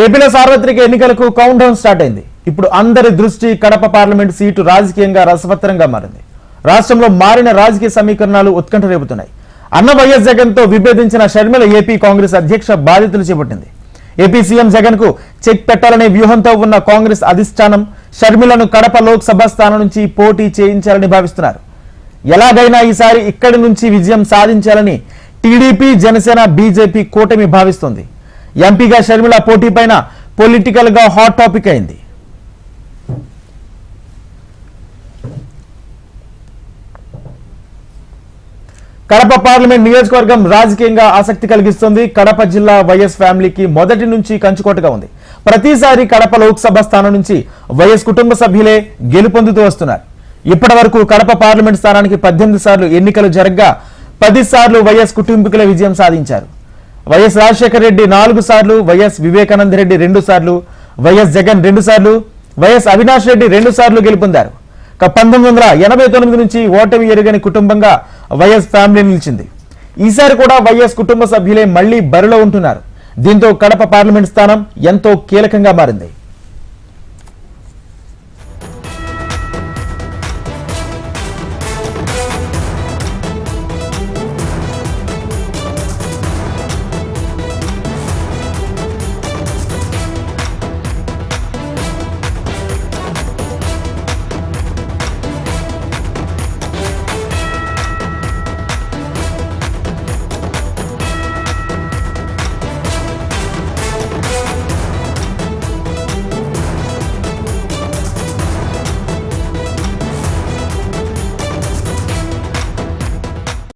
ఏపీలో సార్వత్రిక ఎన్నికలకు కౌంట్ డౌన్ స్టార్ట్ అయింది. ఇప్పుడు అందరి దృష్టి కడప పార్లమెంట్ సీటు రాజకీయంగా రసవత్తరంగా మారింది. రాష్ట్రంలో మారిన రాజకీయ సమీకరణాలు ఉత్కంఠ రేపుతున్నాయి. అన్న వైఎస్ జగన్ తో విభేదించిన షర్మిల ఏపీ కాంగ్రెస్ అధ్యక్ష బాధ్యతలు చేపట్టింది. ఏపీ సీఎం జగన్ కు చెక్ పెట్టాలనే వ్యూహంతో ఉన్న కాంగ్రెస్ అధిష్టానం షర్మిలను కడప లోక్సభ స్థానం నుంచి పోటీ చేయించాలని భావిస్తున్నారు. ఎలాగైనా ఈసారి ఇక్కడి నుంచి విజయం సాధించాలని టీడీపీ, జనసేన, బీజేపీ కూటమి భావిస్తోంది. ఎంపీగా షర్మిల పోటీ పైన పొలిటికల్ గా హాట్ టాపిక్ అయింది. కడప పార్లమెంట్ నియోజకవర్గం రాజకీయంగా ఆసక్తి కలిగిస్తుంది. కడప జిల్లా వైఎస్ ఫ్యామిలీకి మొదటి నుంచి కంచుకోటగా ఉంది. ప్రతిసారి కడప లోక్సభ స్థానం నుంచి వైఎస్ కుటుంబ సభ్యులే గెలుపొందుతూ వస్తున్నారు. ఇప్పటి వరకు కడప పార్లమెంట్ స్థానానికి 18 సార్లు ఎన్నికలు జరగ్గా 10 సార్లు వైఎస్ కుటుంబీకులే విజయం సాధించారు. వైఎస్ రాజశేఖర రెడ్డి 4 సార్లు, వైఎస్ వివేకానంద రెడ్డి 2 సార్లు, వైఎస్ జగన్ 2 సార్లు, వైఎస్ అవినాష్ రెడ్డి 2 సార్లు గెలుపొందారు. 1989 నుంచి ఓటమి ఎరుగని కుటుంబంగా వైఎస్ ఫ్యామిలీ నిలిచింది. ఈసారి కూడా వైఎస్ కుటుంబ సభ్యులే మళ్లీ బరిలో ఉంటున్నారు. దీంతో కడప పార్లమెంట్ స్థానం ఎంతో కీలకంగా మారింది.